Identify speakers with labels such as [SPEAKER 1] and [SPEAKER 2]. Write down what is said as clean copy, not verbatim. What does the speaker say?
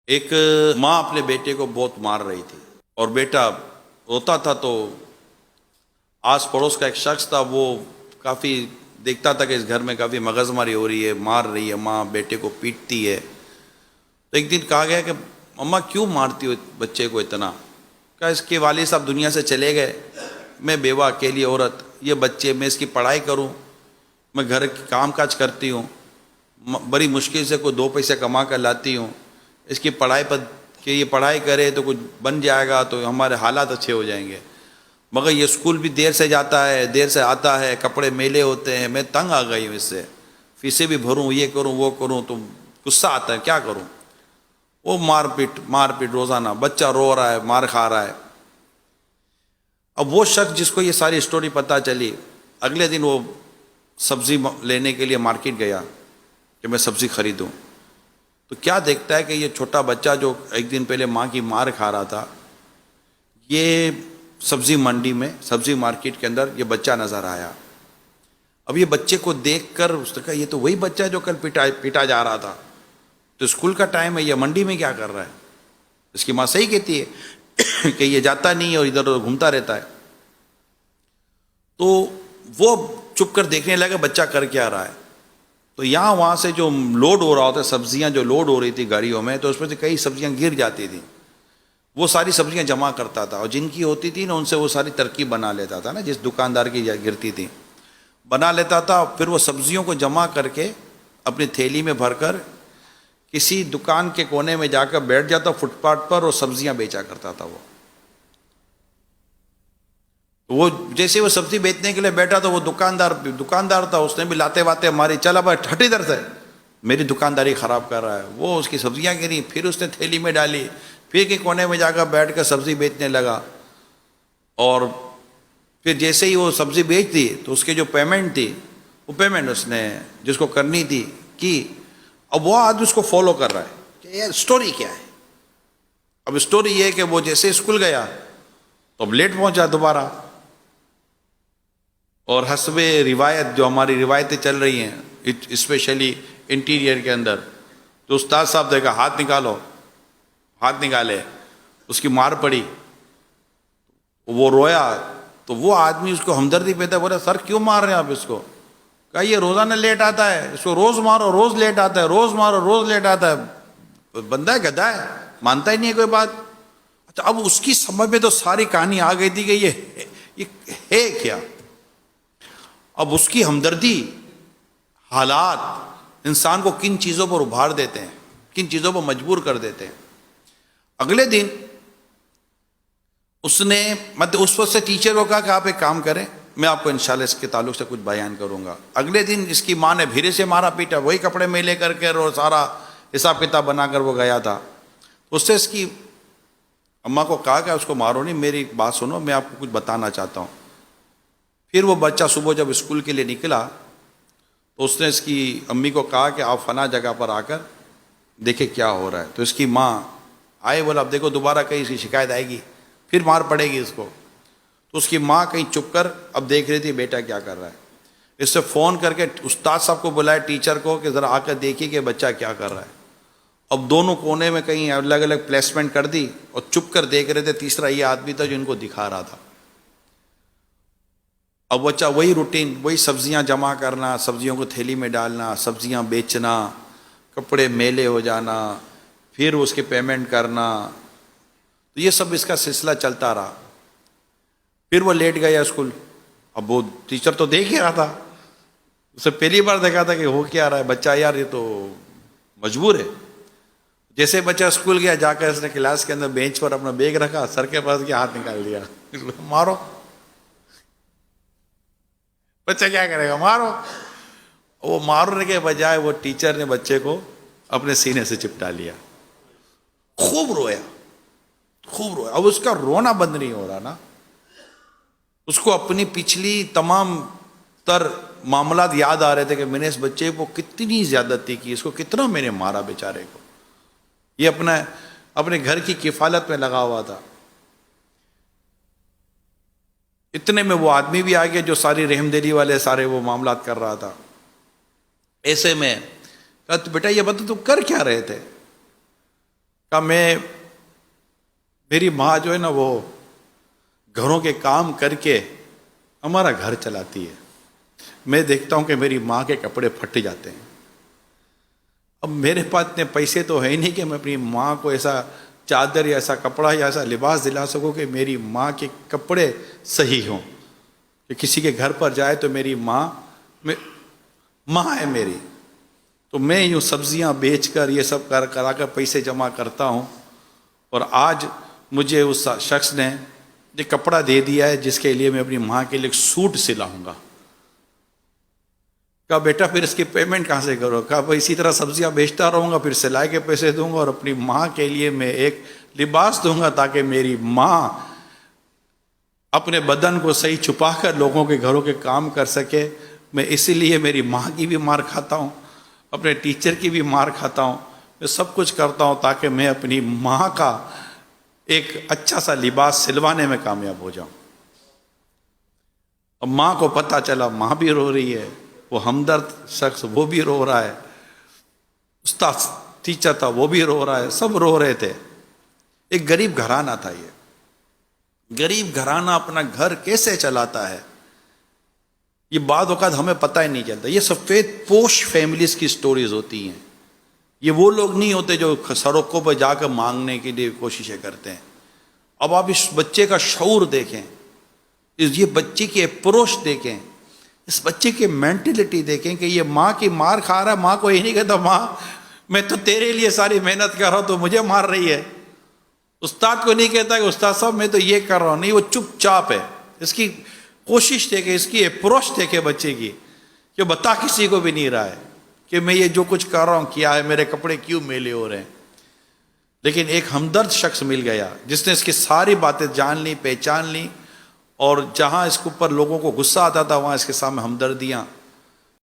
[SPEAKER 1] एक माँ अपने बेटे को बहुत मार रही थी और बेटा रोता था, तो आस पड़ोस का एक शख्स था, वो काफ़ी देखता था कि इस घर में काफ़ी मगजमारी हो रही है, मार रही है माँ, बेटे को पीटती है। तो एक दिन कहा गया कि मम्मा क्यों मारती हो बच्चे को इतना? क्या इसके वालिद साहब दुनिया से चले गए, मैं बेवा अकेली औरत, ये बच्चे, मैं इसकी पढ़ाई करूं, मैं घर की काम काज करती हूँ, बड़ी मुश्किल से कोई दो पैसे कमा कर लाती हूँ, इसकी पढ़ाई पर कि ये पढ़ाई करे तो कुछ बन जाएगा तो हमारे हालात अच्छे हो जाएंगे, मगर ये स्कूल भी देर से जाता है, देर से आता है, कपड़े मेले होते हैं, मैं तंग आ गई हूँ इससे, फीसें भी भरूँ, ये करूँ वो करूँ, तो गुस्सा आता है, क्या करूँ? वो मारपीट रोज़ाना, बच्चा रो रहा है, मार खा रहा है। अब वो शख्स जिसको ये सारी स्टोरी पता चली, अगले दिन वो सब्ज़ी लेने के लिए मार्केट गया कि मैं सब्ज़ी खरीदूं, तो क्या देखता है कि ये छोटा बच्चा जो एक दिन पहले माँ की मार खा रहा था, ये सब्ज़ी मंडी में, सब्ज़ी मार्केट के अंदर ये बच्चा नज़र आया। अब ये बच्चे को देखकर उसने कहा ये तो वही बच्चा है जो कल पीटा जा रहा था, तो स्कूल का टाइम है, ये मंडी में क्या कर रहा है? इसकी माँ सही कहती है कि ये जाता नहीं है और इधर उधर घूमता रहता है। तो वो चुप कर देखने लगा बच्चा कर क्या रहा है। तो यहाँ वहाँ से जो लोड हो रहा होता है, सब्जियाँ जो लोड हो रही थी गाड़ियों में, तो उसमें से कई सब्जियाँ गिर जाती थी। वो सारी सब्जियाँ जमा करता था और जिनकी होती थी ना उनसे वो सारी तरकीब बना लेता था ना, जिस दुकानदार की गिरती थी बना लेता था। फिर वो सब्जियों को जमा करके अपनी थैली में भरकर किसी दुकान के कोने में जाकर बैठ जाता फुटपाथ पर और सब्जियां बेचा करता था। वो जैसे वो सब्जी बेचने के लिए बैठा तो वो दुकानदार था, उसने भी लाते वाते मारी, चला भाई हट इधर से, मेरी दुकानदारी खराब कर रहा है। वो उसकी सब्जियां गिरी, फिर उसने थैली में डाली, फिर के कोने में जाकर बैठ कर सब्जी बेचने लगा। और फिर जैसे ही वो सब्जी बेच दी तो उसके जो पेमेंट थी, वो पेमेंट उसने जिसको करनी थी की। अब वो आदमी उसको फॉलो कर रहा है कि यार स्टोरी क्या है। अब स्टोरी ये है कि वो जैसे स्कूल गया तो अब लेट पहुंचा दोबारा, और हस्बे रिवायत जो हमारी रिवायतें चल रही हैं स्पेशली इंटीरियर के अंदर, तो उस्ताद साहब देखा हाथ निकालो, हाथ निकाले, उसकी मार पड़ी, वो रोया। तो वो आदमी उसको हमदर्दी पैदा, बोला सर क्यों मार रहे हैं आप इसको? कहा ये रोजाना लेट आता है, इसको रोज मारो रोज लेट आता है, रोज मारो रोज लेट आता है, बंदा है गधा है, मानता ही नहीं है कोई बात। अच्छा, अब उसकी समझ में तो सारी कहानी आ गई थी कि ये है क्या। अब उसकी हमदर्दी, हालात इंसान को किन चीज़ों पर उभार देते हैं, किन चीज़ों पर मजबूर कर देते हैं। अगले दिन उसने मतलब उस वक्त से टीचर को कहा कि आप एक काम करें, मैं आपको इंशाल्लाह इसके ताल्लुक से कुछ बयान करूंगा। अगले दिन इसकी माँ ने भीरे से मारा पीटा, वही कपड़े मेले करके और सारा हिसाब किताब बनाकर वो गया था। उससे इसकी अम्मा को कहा कि उसको मारो नहीं, मेरी बात सुनो, मैं आपको कुछ बताना चाहता हूँ। फिर वो बच्चा सुबह जब स्कूल के लिए निकला तो उसने इसकी अम्मी को कहा कि आप फना जगह पर आकर देखे क्या हो रहा है। तो इसकी माँ आए, बोला अब देखो दोबारा कहीं इसकी शिकायत आएगी फिर मार पड़ेगी इसको। तो उसकी माँ कहीं चुप कर अब देख रही थी बेटा क्या कर रहा है। इससे फ़ोन करके उस्ताद साहब को बुलाया, टीचर को, कि ज़रा आकर देखिए कि बच्चा क्या कर रहा है। अब दोनों कोने में कहीं अलग अलग प्लेसमेंट कर दी और चुप कर देख रहे थे। तीसरा ये आदमी था जो इनको दिखा रहा था। अब बच्चा वही रूटीन, वही सब्जियां जमा करना, सब्जियों को थैली में डालना, सब्जियां बेचना, कपड़े मेले हो जाना, फिर उसके पेमेंट करना, तो ये सब इसका सिलसिला चलता रहा। फिर वो लेट गया स्कूल। अब वो टीचर तो देख ही रहा था, उसे पहली बार देखा था कि हो क्या रहा है बच्चा, यार ये तो मजबूर है। जैसे बच्चा स्कूल गया, जाकर इसने क्लास के अंदर बेंच पर अपना बैग रखा, सर के पास गया, हाथ निकाल दिया, मारो। बच्चा क्या करेगा, मारो। वो मारने के बजाय वो टीचर ने बच्चे को अपने सीने से चिपटा लिया, खूब रोया, खूब रोया। अब उसका रोना बंद नहीं हो रहा ना, उसको अपनी पिछली तमाम तर मामलात याद आ रहे थे कि मैंने इस बच्चे को कितनी ज्यादती की, इसको कितना मैंने मारा बेचारे को। ये अपने घर की किफालत में लगा हुआ था। इतने में वो आदमी भी आ गया जो सारी रहमदिली वाले सारे वो मामलात कर रहा था। ऐसे में कहा तो बेटा ये बता तुम कर क्या रहे थे? कहा मेरी माँ जो है ना वो घरों के काम करके हमारा घर चलाती है। मैं देखता हूँ कि मेरी माँ के कपड़े फट जाते हैं। अब मेरे पास इतने पैसे तो है ही नहीं कि मैं अपनी माँ को ऐसा चादर या ऐसा कपड़ा या ऐसा लिबास दिला सकूं कि मेरी माँ के कपड़े सही हों, कि किसी के घर पर जाए तो मेरी माँ है मेरी। तो मैं यूँ सब्जियाँ बेचकर ये सब करा कर पैसे जमा करता हूँ, और आज मुझे उस शख्स ने ये कपड़ा दे दिया है जिसके लिए मैं अपनी माँ के लिए एक सूट सिलाऊंगा। कहा बेटा फिर इसकी पेमेंट कहाँ से करो? कहा भाई इसी तरह सब्जियां बेचता रहूँगा, फिर सिलाई के पैसे दूंगा और अपनी माँ के लिए मैं एक लिबास दूंगा ताकि मेरी माँ अपने बदन को सही छुपा कर लोगों के घरों के काम कर सके। मैं इसीलिए मेरी माँ की भी मार खाता हूँ, अपने टीचर की भी मार खाता हूँ, मैं सब कुछ करता हूँ ताकि मैं अपनी माँ का एक अच्छा सा लिबास सिलवाने में कामयाब हो जाऊँ। अब माँ को पता चला, माँ भी रो रही है, वो हमदर्द शख्स वो भी रो रहा है, उस्ताद टीचर था वो भी रो रहा है, सब रो रहे थे। एक गरीब घराना था। ये गरीब घराना अपना घर कैसे चलाता है ये बाद वक़्त हमें पता ही नहीं चलता। ये सफ़ेद पोश फैमिलीज की स्टोरीज होती हैं। ये वो लोग नहीं होते जो सड़कों पर जाकर मांगने के लिए कोशिशें करते हैं। अब आप इस बच्चे का शऊर देखें, ये बच्चे की अप्रोच देखें, इस बच्चे की मेंटलिटी देखें कि ये माँ की मार खा रहा है। माँ को ये नहीं कहता माँ मैं तो तेरे लिए सारी मेहनत कर रहा हूँ तो मुझे मार रही है। उस्ताद को नहीं कहता कि उस्ताद साहब मैं तो ये कर रहा हूँ, नहीं, वो चुपचाप है। इसकी कोशिश देखे, इसकी अप्रोच देखे बच्चे की, कि बता किसी को भी नहीं रहा है कि मैं ये जो कुछ कर रहा हूँ क्या है, मेरे कपड़े क्यों मेले हो रहे हैं। लेकिन एक हमदर्द शख्स मिल गया जिसने इसकी सारी बातें जान ली, पहचान ली, और जहाँ इसके ऊपर लोगों को गुस्सा आता था वहाँ इसके सामने हमदर्दियाँ